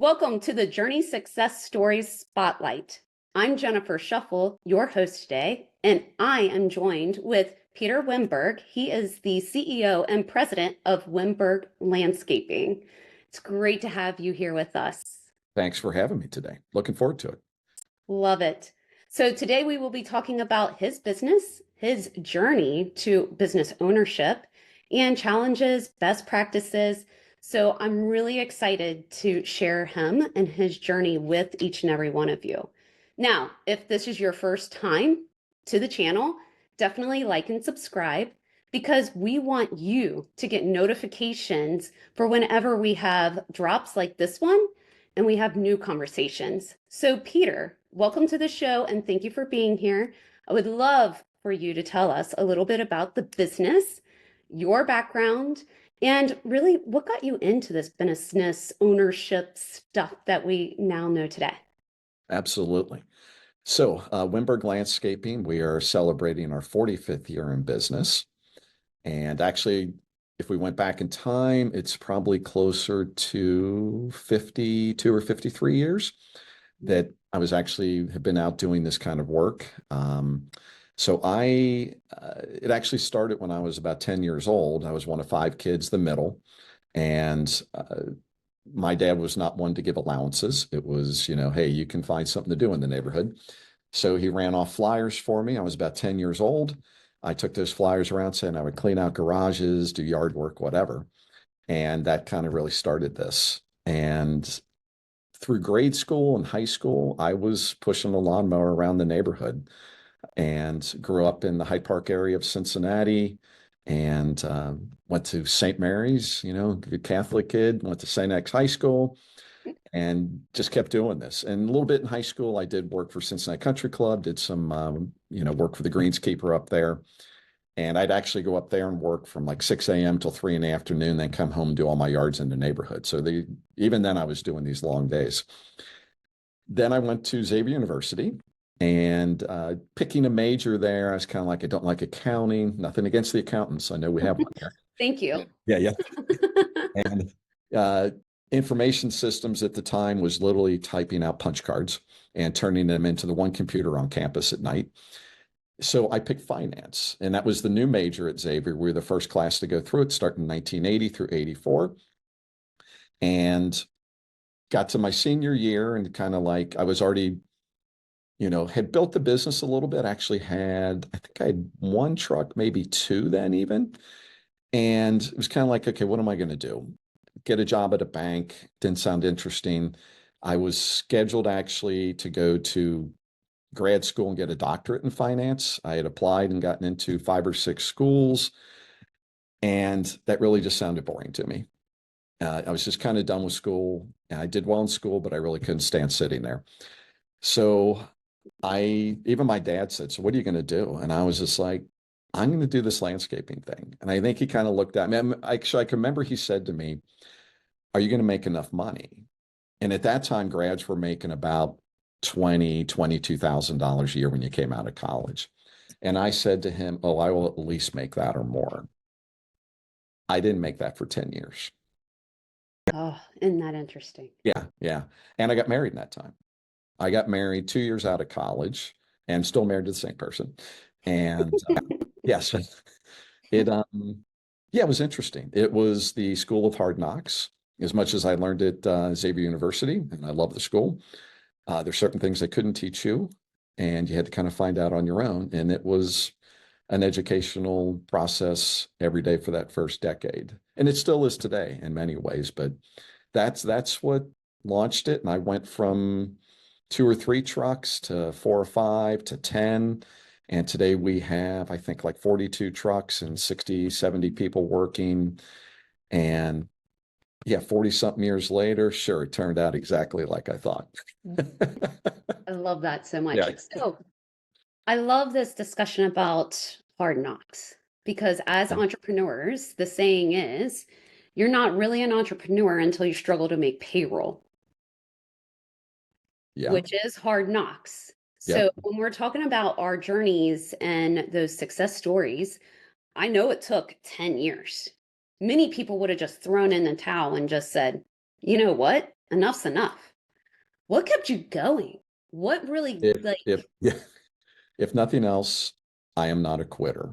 Welcome to the Journey Success Stories Spotlight. I'm Jennifer Shuffle, your host today, and I am joined with Peter Wimberg. He is the CEO and president of Wimberg Landscaping. It's great to have you here with us. Thanks for having me today. Looking forward to it. Love it. So today we will be talking about his business, his journey to business ownership, and challenges, best practices. So I'm really excited to share him and his journey with each and every one of you. Now, if this is your first time to the channel, definitely like and subscribe because we want you to get notifications for whenever we have drops like this one and we have new conversations. So Peter, welcome to the show and thank you for being here. I would love for you to tell us a little bit about the business, your background, and really what got you into this business ownership stuff that we now know today. Absolutely. So, Wimberg Landscaping, we are celebrating our 45th year in business. And actually, if we went back in time, it's probably closer to 52 or 53 years that I was actually have been out doing this kind of work. It actually started when I was about 10 years old. I was one of 5 kids, the middle, and my dad was not one to give allowances. It was, hey, you can find something to do in the neighborhood. So he ran off flyers for me. I was about 10 years old. I took those flyers around saying I would clean out garages, do yard work, whatever. And that kind of really started this. And through grade school and high school, I was pushing a lawnmower around the neighborhood and grew up in the Hyde Park area of Cincinnati and went to St. Mary's, good Catholic kid, went to St. X High School and just kept doing this. And a little bit in high school, I did work for Cincinnati Country Club, did some, work for the greenskeeper up there. And I'd actually go up there and work from like 6 a.m. till 3 in the afternoon, then come home and do all my yards in the neighborhood. So even then I was doing these long days. Then I went to Xavier University and picking a major there, I was kind of like, I don't like accounting, nothing against the accountants. I know we have one here. Thank you. Yeah. And information systems at the time was literally typing out punch cards and turning them into the one computer on campus at night. So I picked finance, and that was the new major at Xavier. We were the first class to go through it, starting in 1980 through 84. And got to my senior year and kind of like, I was already, had built the business a little bit. I think I had 1 truck, maybe 2 then even. And it was kind of like, okay, what am I going to do? Get a job at a bank. Didn't sound interesting. I was scheduled actually to go to grad school and get a doctorate in finance. I had applied and gotten into 5 or 6 schools, and that really just sounded boring to me. I was just kind of done with school, and I did well in school, but I really couldn't stand sitting there. So even my dad said, so what are you going to do? And I was just like, I'm going to do this landscaping thing. And I think he kind of looked at me. Actually, I can remember he said to me, are you going to make enough money? And at that time, grads were making about $22,000 a year when you came out of college. And I said to him, oh, I will at least make that or more. I didn't make that for 10 years. Oh, isn't that interesting? Yeah. And I got married in that time. I got married 2 years out of college and still married to the same person. And yes, it was interesting. It was the school of hard knocks as much as I learned at Xavier University, and I love the school. There's certain things they couldn't teach you, and you had to kind of find out on your own. And it was an educational process every day for that first decade. And it still is today in many ways, but that's what launched it. And I went from 2 or 3 trucks to 4 or 5 to 10. And today we have, I think, like 42 trucks and 60, 70 people working. And yeah, 40 something years later, sure, it turned out exactly like I thought. I love that so much. Yeah. So I love this discussion about hard knocks because as entrepreneurs, the saying is, you're not really an entrepreneur until you struggle to make payroll, which is hard knocks. So when we're talking about our journeys and those success stories, I know it took 10 years. Many people would have just thrown in the towel and just said, you know what? enough's enough. What kept you going? What really If like, if yeah, if nothing else, I am not a quitter.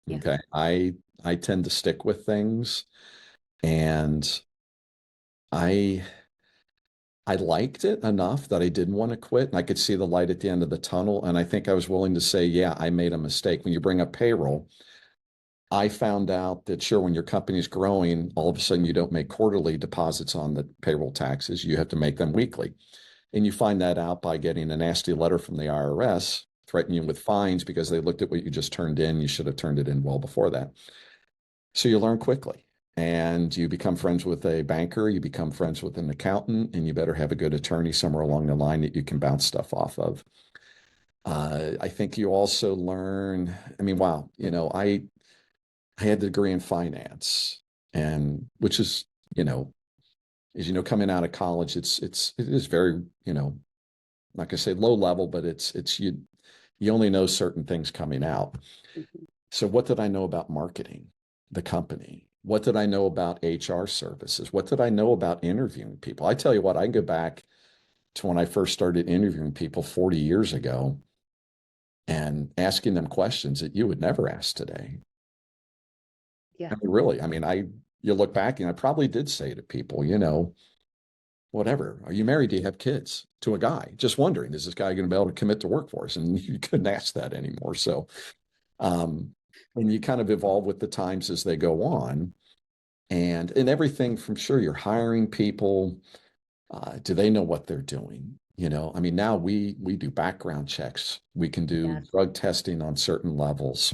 yeah, Okay. I tend to stick with things, and I I liked it enough that I didn't want to quit, and I could see the light at the end of the tunnel. And I think I was willing to say, yeah, I made a mistake. When you bring up payroll, I found out that sure, when your company's growing, all of a sudden you don't make quarterly deposits on the payroll taxes. You have to make them weekly. And you find that out by getting a nasty letter from the IRS threatening you with fines because they looked at what you just turned in. You should have turned it in well before that. So you learn quickly, and you become friends with a banker, you become friends with an accountant, and you better have a good attorney somewhere along the line that you can bounce stuff off of. I think you also learn, I mean, wow, I had the degree in finance, and which is, you know, as you know, coming out of college, it is very, not gonna say low level, but it's you only know certain things coming out. mhm, So what did I know about marketing, the company? What did I know about HR services? What did I know about interviewing people? I tell you what, I can go back to when I first started interviewing people 40 years ago and asking them questions that you would never ask today. yeah, I mean, really, I mean, you look back and I probably did say to people, whatever, are you married? Do you have kids? To a guy, just wondering, is this guy going to be able to commit to workforce? And you couldn't ask that anymore. So, um, and you kind of evolve with the times as they go on. And everything from sure you're hiring people. Do they know what they're doing? I mean, now we do background checks. We can do yes, drug testing on certain levels.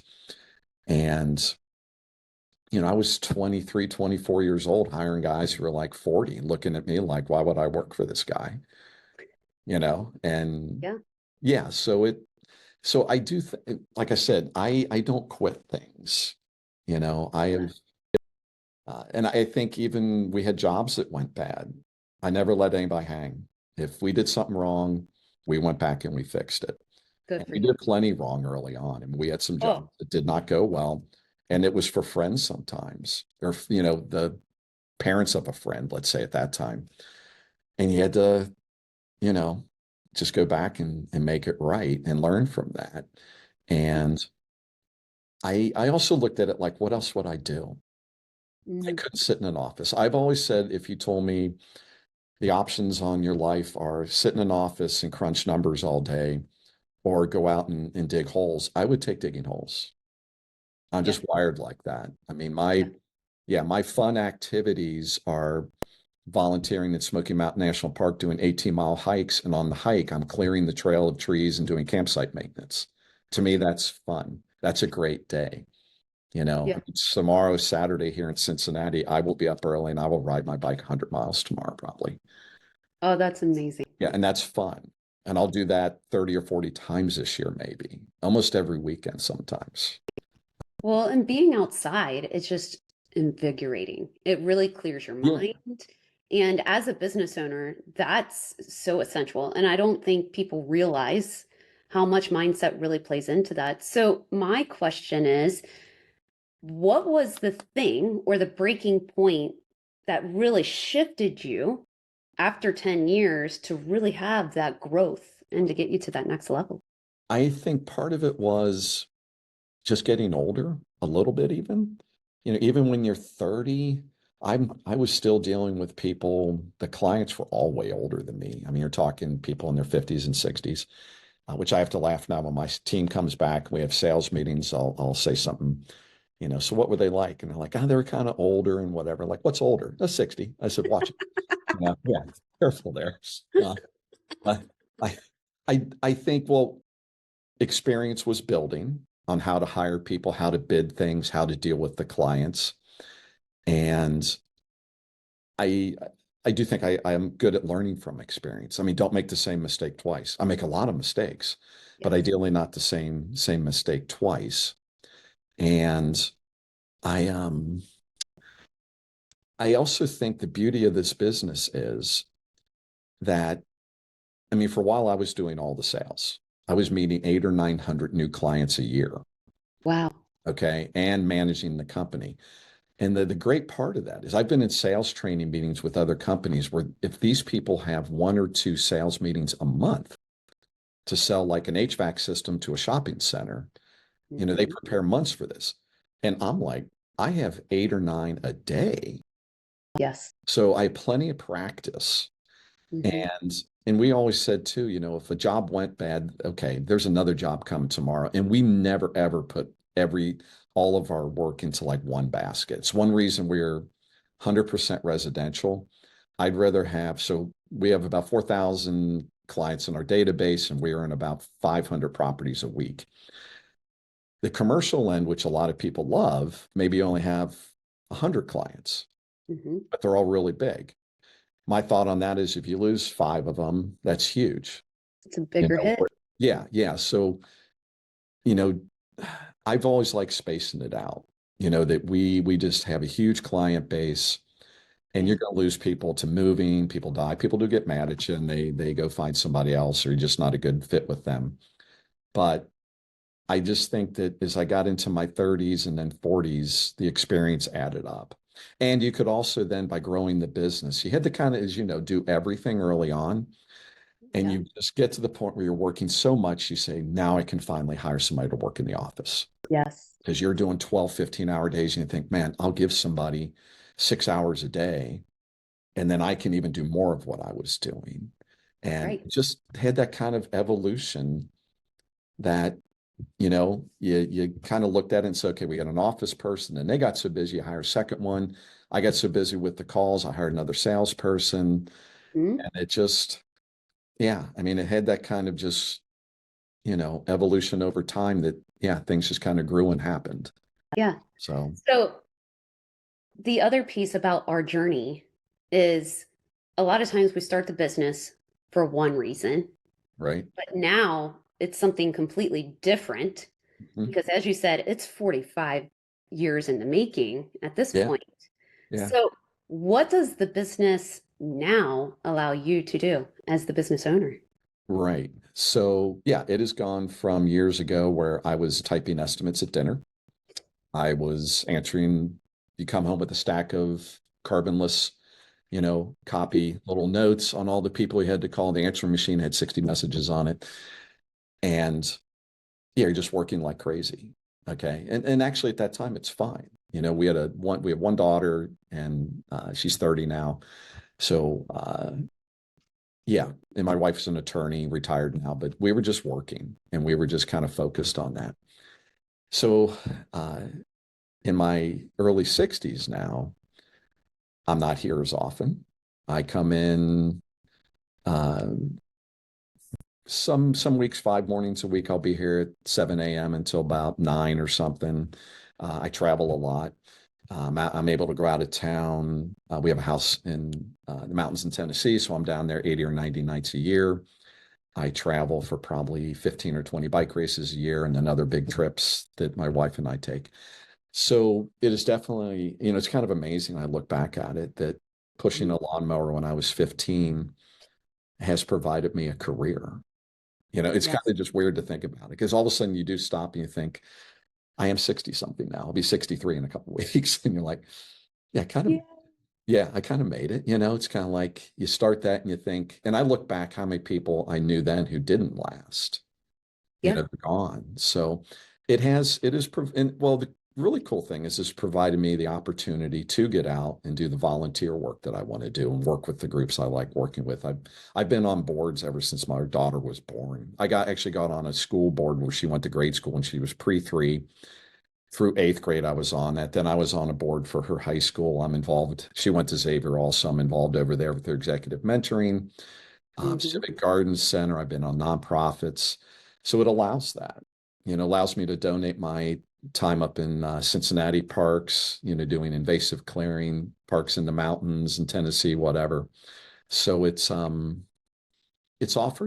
And I was 23, 24 years old hiring guys who were like 40 and looking at me like, why would I work for this guy? And yeah, yeah, so I do like I said, I don't quit things. I love have that. and I think even we had jobs that went bad. I never let anybody hang. If we did something wrong, we went back and we fixed it. Good And for we you. did plenty wrong early on. And we had some jobs Oh, that did not go well. And it was for friends sometimes, or, the parents of a friend, let's say at that time. And you had to, you know, just go back and make it right and learn from that. yeah, And I also looked at it like, what else would I do? I mhm, couldn't sit in an office. I've always said if you told me the options on your life are sit in an office and crunch numbers all day or go out and dig holes, I would take digging holes. I'm yeah, just wired like that. I mean, yeah, my fun activities are volunteering at Smoky Mountain National Park doing 18-mile hikes. And on the hike, I'm clearing the trail of trees and doing campsite maintenance. To me, that's fun. That's a great day. yeah. Tomorrow, Saturday here in Cincinnati, I will be up early and I will ride my bike 100 miles tomorrow, probably. Oh, that's amazing. Yeah, and that's fun. And I'll do that 30 or 40 times this year, maybe almost every weekend sometimes. Well, and being outside, it's just invigorating. It really clears your Yeah. mind. And as a business owner, that's so essential. And I don't think people realize how much mindset really plays into that. So, my question is, what was the thing or the breaking point that really shifted you after 10 years to really have that growth and to get you to that next level? I think part of it was just getting older a little bit even. Even when you're 30, I was still dealing with people, the clients were all way older than me. I mean, you're talking people in their 50s and 60s, which I have to laugh now when my team comes back, we have sales meetings, I'll say something, so what were they like? And they're like, oh, they were kind of older and whatever. Like, what's older? That's 60. I said, watch it. Yeah, careful there. Uh, I, I, I think, well, experience was building on how to hire people, how to bid things, how to deal with the clients. And I I do think I am good at learning from experience. I mean, don't make the same mistake twice. I make a lot of mistakes, but Yes. ideally not the same mistake twice. And I I also think the beauty of this business is that I mean, for a while I was doing all the sales. I was meeting 800 or 900 new clients a year, Wow. okay, and managing the company. And the great part of that is I've been in sales training meetings with other companies where if these people have one or two sales meetings a month to sell like an HVAC system to a shopping center, they Hmm. prepare months for this. And I'm like, I have 8 or 9 a day. Yes. So I have plenty of practice. Hmm. And we always said too, if a job went bad, okay, there's another job coming tomorrow. And we never ever put all of our work into like one basket. It's one reason we're 100% residential. I'd rather so we have about 4,000 clients in our database, and we are in about 500 properties a week. The commercial end, which a lot of people love, maybe only have 100 clients, Hmm. but they're all really big. My thought on that is if you lose 5 of them, that's huge. It's a You bigger know, hit. yeah, yeah. So, you know, I've always liked spacing it out, that we just have a huge client base, and Yeah. you're going to lose people to moving, people die, people do get mad at you, and they go find somebody else, or you're just not a good fit with them. But I just think that as I got into my 30s and then 40s, the experience added up. And you could also then, by growing the business, you had to kind of, as you know, do everything early on. And Yeah. you just get to the point where you're working so much, you say, now I can finally hire somebody to work in the office. Yes. Because you're doing 12, 15-hour days, and you think, man, I'll give somebody 6 hours a day, and then I can even do more of what I was doing. And Right. just had that kind of evolution that you kind of looked at it and said, okay, we got an office person, and they got so busy, you hire a second one. I got so busy with the calls, I hired another salesperson, Mhm. and it just, yeah, I mean, it had that kind of just, evolution over time that, yeah, things just kind of grew and happened. Yeah. So, So the other piece about our journey is a lot of times we start the business for one reason, right. but now it's something completely different Mhm. because, as you said, it's 45 years in the making at this Yeah. point. Yeah. So, what does the business now allow you to do as the business owner? Right. So, yeah, it has gone from years ago where I was typing estimates at dinner. I was answering, you come home with a stack of carbonless, copy little notes on all the people you had to call. The answering machine had 60 messages on it. And yeah, you're just working like crazy. Okay. And actually at that time, it's fine. We have one daughter, and she's 30 now. So yeah, and my wife's an attorney, retired now, but we were just working, and we were just kind of focused on that. So uh, in my early 60s now, I'm not here as often. I come in um, some weeks, 5 mornings a week. I'll be here at 7 a.m. until about 9 or something. I travel a lot. I'm able to go out of town. We have a house in the mountains in Tennessee, so I'm down there 80 or 90 nights a year. I travel for probably 15 or 20 bike races a year, and then other big trips that my wife and I take. So it is definitely, it's kind of amazing. I look back at it that pushing Mhm. a lawnmower when I was 15 has provided me a career. It's kind Yes. of just weird to think about it because all of a sudden you do stop and you think, I am 60 something now. I'll be 63 in a couple of weeks. And you're like, yeah, kind of, Yeah. yeah, I kind of made it. It's kind of like you start that and you think, and I look back how many people I knew then who didn't last, Yeah. they're gone. So it is, and well, the really cool thing is it's provided me the opportunity to get out and do the volunteer work that I want to do and work with the groups I like working with. I've been on boards ever since my daughter was born. Actually got on a school board where she went to grade school and she was pre-3 through 8th grade. I was on that. Then I was on a board for her high school. I'm involved. She went to Xavier also. I'm involved over there with her executive mentoring, Hmm. Civic Gardens Center. I've been on nonprofits. So it allows that, allows me to donate my time up in Cincinnati parks, doing invasive clearing, parks in the mountains in Tennessee, whatever. So it's offered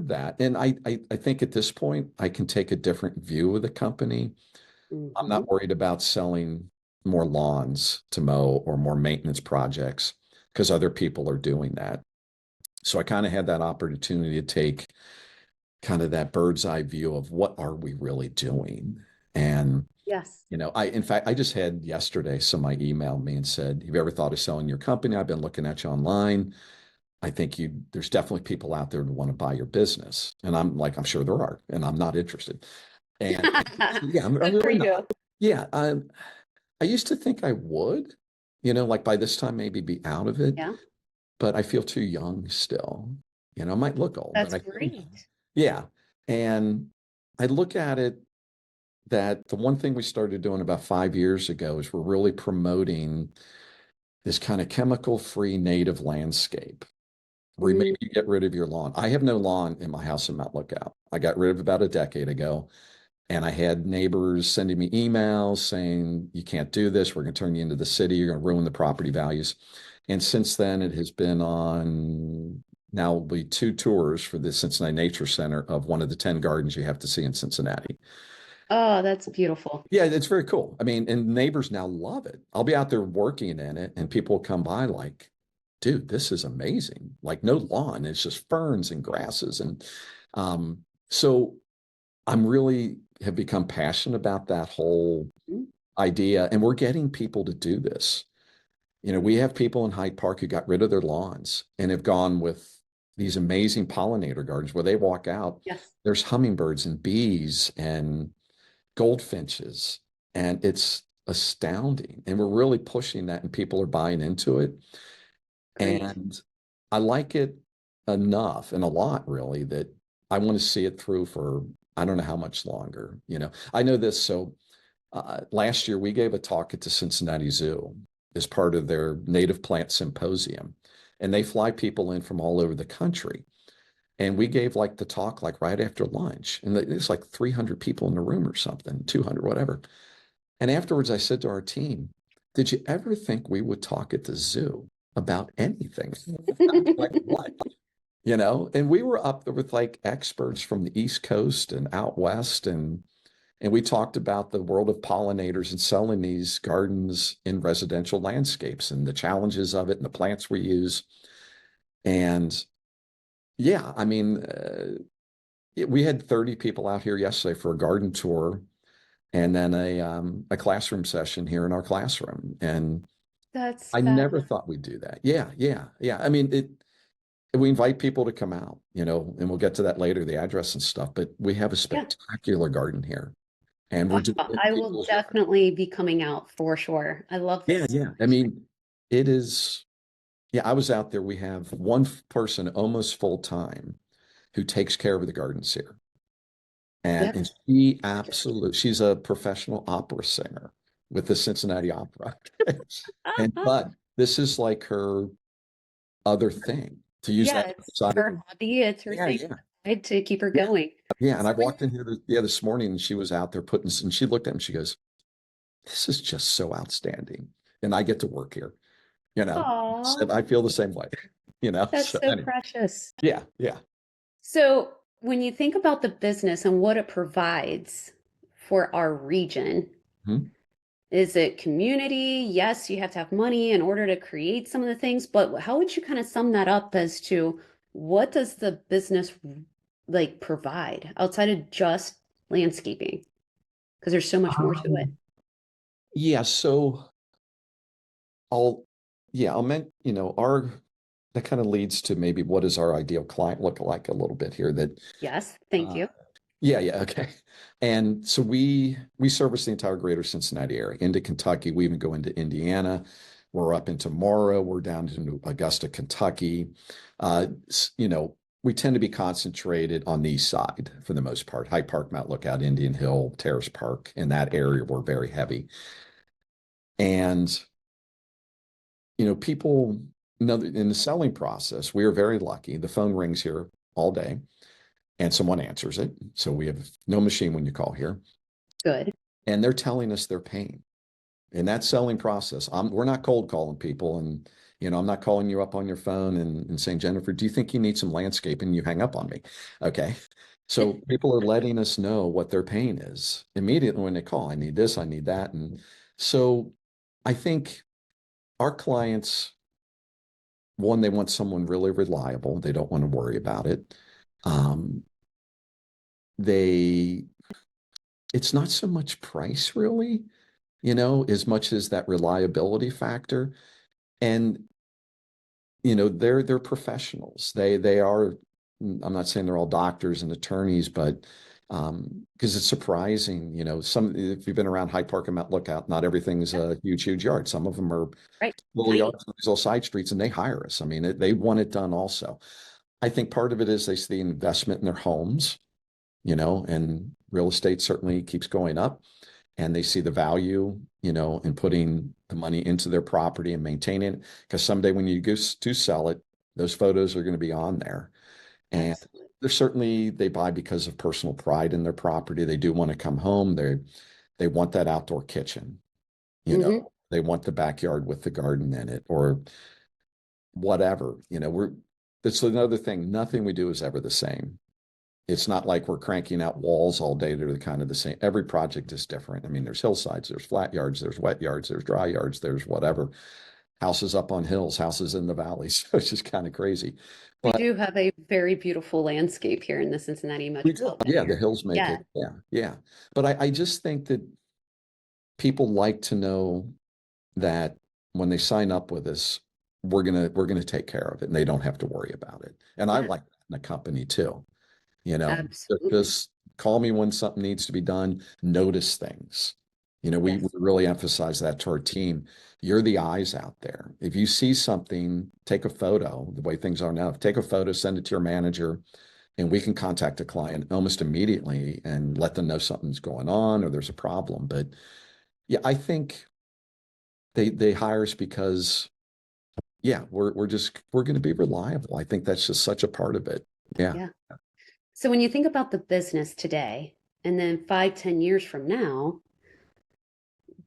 that. And I think at this point I can take a different view of the company. I'm Hmm. not worried about selling more lawns to mow or more maintenance projects because other people are doing that. So I kind of had that opportunity to take kind of that bird's eye view of what are we really doing? And Yes. In fact, I just had yesterday somebody emailed me and said, "Have you ever thought of selling your company? I've been looking at you online. I think there's definitely people out there who want to buy your business." And I'm like, I'm sure there are, and I'm not interested. And yeah, I'm Good for really not. you. Yeah, I used to think I would, like by this time maybe be out of it, Yeah, but I feel too young still. I might look old, but that's I feel, great. yeah. And I look at it that the one thing we started doing about 5 years ago is we're really promoting this kind of chemical-free native landscape where maybe Mm, you get rid of your lawn. I have no lawn in my house in Mount Lookout. I got rid of about a decade ago. And I had neighbors sending me emails saying, you can't do this. We're going to turn you into the city. You're going to ruin the property values. And since then, it has been on now will be 2 tours for the Cincinnati Nature Center of one of the 10 gardens you have to see in Cincinnati. oh, that's beautiful. Yeah, it's very cool. I mean, and neighbors now love it. I'll be out there working in it, and people will come by like, dude, this is amazing. Like no lawn, it's just ferns and grasses. And so I'm really have become passionate about that whole Mm, idea. And we're getting people to do this. We have people in Hyde Park who got rid of their lawns and have gone with these amazing pollinator gardens where they walk out, yes, there's hummingbirds and bees and goldfinches, and it's astounding. And we're really pushing that, and people are buying into it. great. And I like it enough and a lot, really, that I want to see it through for I don't know how much longer. I know this. So last year we gave a talk at the Cincinnati Zoo as part of their native plant symposium, and they fly people in from all over the country. And we gave like the talk like right after lunch, and there's like 300 people in the room or something, 200, whatever. And afterwards, I said to our team, "Did you ever think we would talk at the zoo about anything?" Like what? And we were up there with like experts from the East Coast and out West, and we talked about the world of pollinators and selling these gardens in residential landscapes and the challenges of it and the plants we use. And yeah, I mean, we had 30 people out here yesterday for a garden tour and then a classroom session here in our classroom. And That's I fab. never thought we'd do that. Yeah, yeah, yeah. I mean, we invite people to come out, and we'll get to that later, the address and stuff, but we have a Yeah. spectacular garden here and we're doing it in I will people's yard. definitely be coming out for sure. I love Yeah, this so yeah. I much. mean, it is, yeah, I was out there. We have one person almost full time who takes care of the gardens here. And That's she's a professional opera singer with the Cincinnati Opera. But this is like her other thing to use yeah, that it's side of her hobby. It's her yeah, thing yeah, right, to keep her yeah, going. yeah. And So I when walked in here this morning and she was out there and she looked at me, she goes, "This is just so outstanding." And I get to work here, aw, said I feel the same way, that's so so anyway, precious. yeah, yeah. So when you think about the business and what it provides for our region, Mhm. is it community? Yes, you have to have money in order to create some of the things, but how would you kind of sum that up as to what does the business like provide outside of just landscaping? Because there's so much more to it. Yeah, so I'll, yeah, I'll meant, that kind of leads to maybe what does our ideal client look like a little bit here that, Yes, thank uh, you. yeah, yeah, okay. And so we service the entire greater Cincinnati area into Kentucky. We even go into Indiana. We're up into Mora. We're down to Augusta, Kentucky. We tend to be concentrated on the east side for the most part. Hyde Park, Mount Lookout, Indian Hill, Terrace Park. In that area, we're very heavy. And people in the selling process, we are very lucky. The phone rings here all day and someone answers it. So we have no machine when you call here Good. and they're telling us their pain. In that selling process, we're not cold calling people. And, I'm not calling you up on your phone and saying, "Jennifer, do you think you need some landscaping?" You hang up on me. Okay. So people are letting us know what their pain is immediately when they call. I need this, I need that. And so I think our clients, one, they want someone really reliable. They don't want to worry about it. Um, they it's not so much price really, as much as that reliability factor. And they're professionals. They are, I'm not saying they're all doctors and attorneys, but because it's surprising, some if you've been around Hyde Park and Mount Lookout, not everything's Yeah. a huge yard. Some of them are Right. little Tiny. yards, these little side streets, and they hire us. I mean, they want it done also. I think part of it is they see the investment in their homes, and real estate certainly keeps going up, and they see the value, in putting the money into their property and maintaining it. Because someday when you go to sell it, those photos are going to be on there. And Absolutely. they buy because of personal pride in their property. They do want to come home. They want that outdoor kitchen, you know, Hmm. they want the backyard with the garden in it or whatever. That's another thing. Nothing we do is ever the same. It's not like we're cranking out walls all day that are kind of the same. Every project is different. I mean, there's hillsides, there's flat yards, there's wet yards, there's dry yards, there's whatever. Houses up on hills, houses in the valleys. So it's just kind of crazy. We But do have a very beautiful landscape here in the Cincinnati we do. metropolitan Yeah, the area. hills make Yeah. it. Yeah, yeah. But I just think that people like to know that when they sign up with us, we're gonna take care of it and they don't have to worry about it. And I Yeah. like that in a company too. Absolutely. Just call me when something needs to be done, notice things. We Yes. really emphasize that to our team. You're the eyes out there. If you see something, take a photo, the way things are now. Take a photo, send it to your manager, and we can contact a client almost immediately and let them know something's going on or there's a problem. But yeah, I think they hire us because yeah, we're going to be reliable. I think that's just such a part of it. Yeah. Yeah. So when you think about the business today, and then 5, 10 years from now,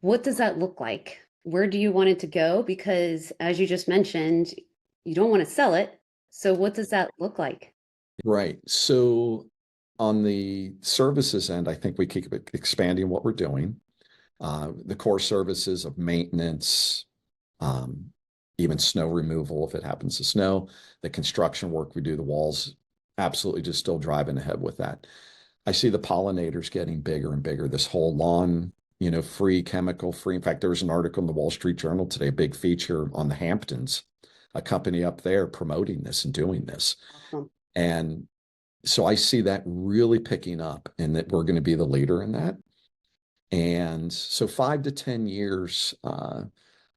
what does that look like? Where do you want it to go? Because as you just mentioned, you don't want to sell it. So what does that look like? Right. So on the services end, I think we keep expanding what we're doing. The core services of maintenance, um, even snow removal if it happens to snow, the construction work we do, the walls, absolutely just still driving ahead with that. I see the pollinators getting bigger and bigger. This whole lawn, free, chemical free. In fact, there was an article in the Wall Street Journal today, a big feature on the Hamptons, a company up there promoting this and doing this. Awesome. And so I see that really picking up and that we're going to be the leader in that. And so 5 to 10 years,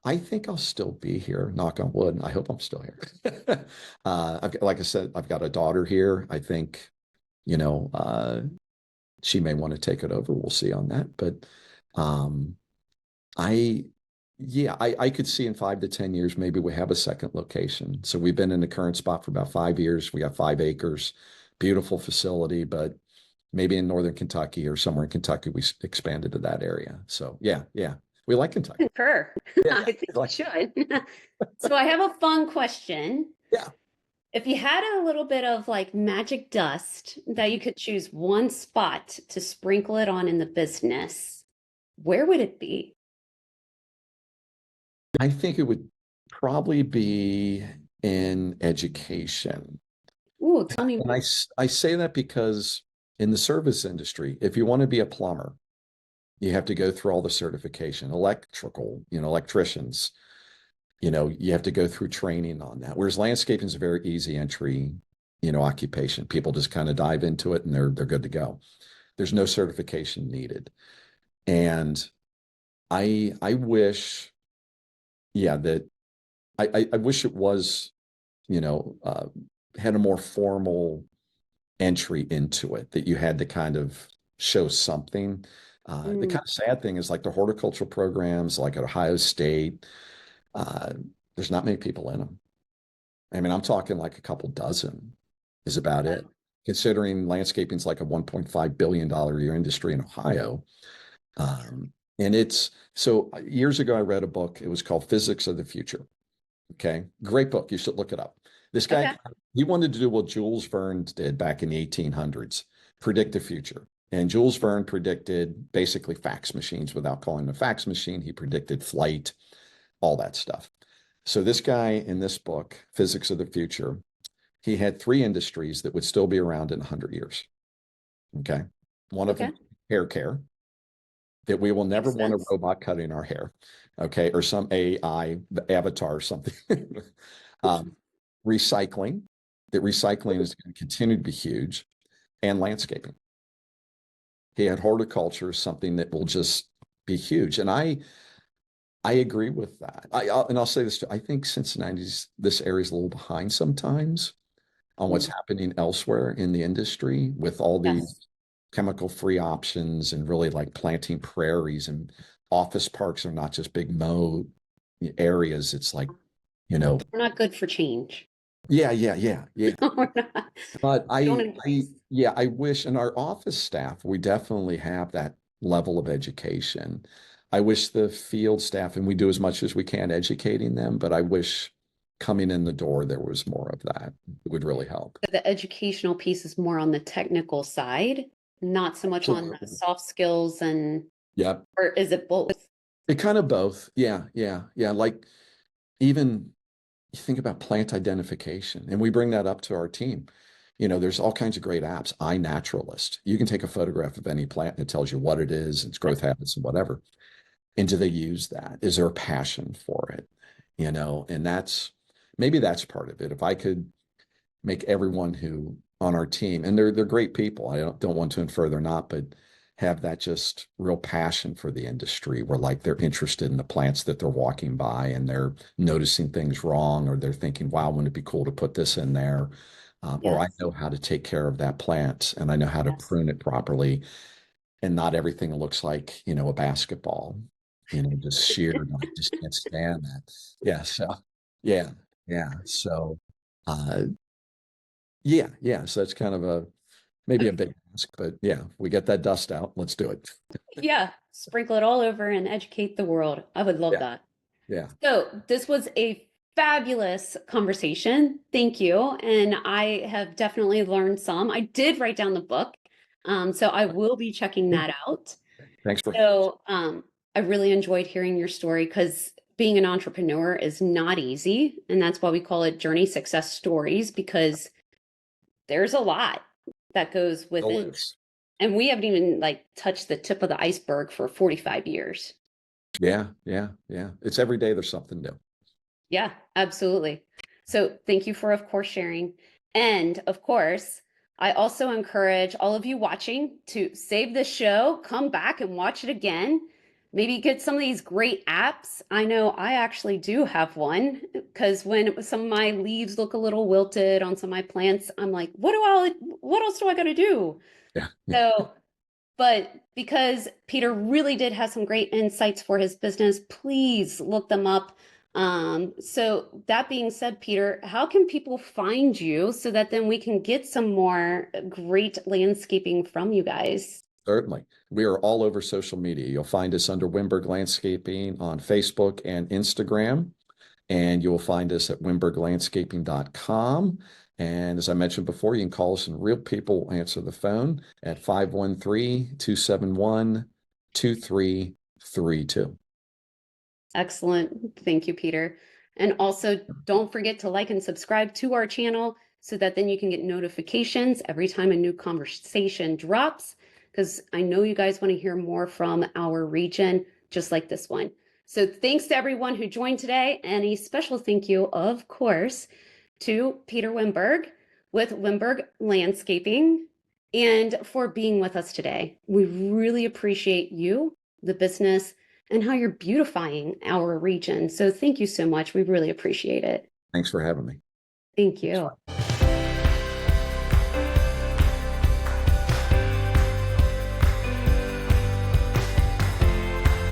I think I'll still be here, knock on wood. I hope I'm still here. Like I said, I've got a daughter here. I think, you know, uh, she may want to take it over. We'll see on that. But um, I, yeah, I could see in 5 to 10 years, maybe we have a second location. So we've been in the current spot for about 5 years. We got 5 acres, beautiful facility, but maybe in northern Kentucky or somewhere in Kentucky, we expanded to that area. So yeah, yeah, we like Kentucky. Concur. Yeah, I yeah, think we you like should. So I have a fun question. yeah. If you had a little bit of like magic dust that you could choose one spot to sprinkle it on in the business, where would it be? I think it would probably be in education. Ooh, tell me And more. I say that because in the service industry, if you want to be a plumber, you have to go through all the certification, electrical, electricians, you have to go through training on that. Whereas landscaping is a very easy entry, occupation. People just kind of dive into it and they're good to go. There's no certification needed. And I wish, yeah, that I wish it was, you know, uh, had a more formal entry into it that you had to kind of show something. The Mm, kind of sad thing is like the horticultural programs, like at Ohio State, uh, there's not many people in them. I mean, I'm talking like a couple dozen is about it. wow. Considering landscaping is like a $1.5 billion a year industry in Ohio. And it's so years ago, I read a book. It was called Physics of the Future. Okay. Great book. You should look it up. This guy, Okay. he wanted to do what Jules Verne did back in the 1800s, predict the future. And Jules Verne predicted basically fax machines without calling them a fax machine. He predicted flight, all that stuff. So this guy in this book, Physics of the Future, he had three industries that would still be around in 100 years. Okay. One of them, Okay. hair care. that we will never Makes want a sense. robot cutting our hair, okay, or some AI avatar or something. um, Recycling, that recycling is going to continue to be huge, and landscaping. He had horticulture, something that will just be huge. And I agree with that. I'll say this too. I think Cincinnati's this area is a little behind sometimes on what's Mm, happening elsewhere in the industry with all these yes, chemical-free options and really like planting prairies, and office parks are not just big mow areas. It's like, you know, we're not good for change. yeah. We're not. But We don't embrace. yeah, I wish in our office staff, we definitely have that level of education. I wish the field staff, and we do as much as we can educating them, but I wish coming in the door there was more of that. It would really help. The educational piece is more on the technical side, not so much on the Absolutely. soft skills and, Yep. or is it both? It kind of both. Yeah. Like even you think about plant identification, and we bring that up to our team. There's all kinds of great apps. iNaturalist. You can take a photograph of any plant and it tells you what it is, its growth habits, and whatever. And do they use that? Is there a passion for it? And maybe that's part of it. If I could make everyone who on our team, and they're great people. I don't want to infer they're not, but have that just real passion for the industry where like they're interested in the plants that they're walking by and they're noticing things wrong, or they're thinking, wow, wouldn't it be cool to put this in there? Or I Yes, know how to take care of that plant and I know how to yes. prune it properly, and not everything looks like, a basketball, just sheared. I just can't stand that. Yeah. So, yeah. Yeah. So, uh, yeah. So that's kind of maybe a big ask, but yeah, we get that dust out. Let's do it. Yeah, sprinkle it all over and educate the world. I would love Yeah. that. Yeah. So, this was a fabulous conversation. Thank you. And I have definitely learned some. I did write down the book, so I will be checking Yeah. that out. Thanks for, So, I really enjoyed hearing your story because being an entrepreneur is not easy. And that's why we call it Journey Success Stories, because there's a lot that goes still within. is. And we haven't even like touched the tip of the iceberg for 45 years. Yeah. It's every day there's something new. Yeah, absolutely. So thank you for, of course, sharing. And of course, I also encourage all of you watching to save the show, come back and watch it again. Maybe get some of these great apps. I know I actually do have one because when some of my leaves look a little wilted on some of my plants, I'm like, what else do I got to do? Yeah. So but because Peter really did have some great insights for his business, please look them up. So that being said, Peter, how can people find you so that then we can get some more great landscaping from you guys? Certainly. We are all over social media. You'll find us under Wimberg Landscaping on Facebook and Instagram. And you will find us at wimberglandscaping.com. And as I mentioned before, you can call us and real people will answer the phone at 513-271-2332. Excellent. Thank you, Peter. And also, don't forget to like and subscribe to our channel so that then you can get notifications every time a new conversation drops, because I know you guys want to hear more from our region, just like this one. So thanks to everyone who joined today, and a special thank you, of course, to Peter Wimberg with Wimberg Landscaping and for being with us today. We really appreciate you, the business, and how you're beautifying our region. So thank you so much. We really appreciate it. Thanks for having me. Thank you.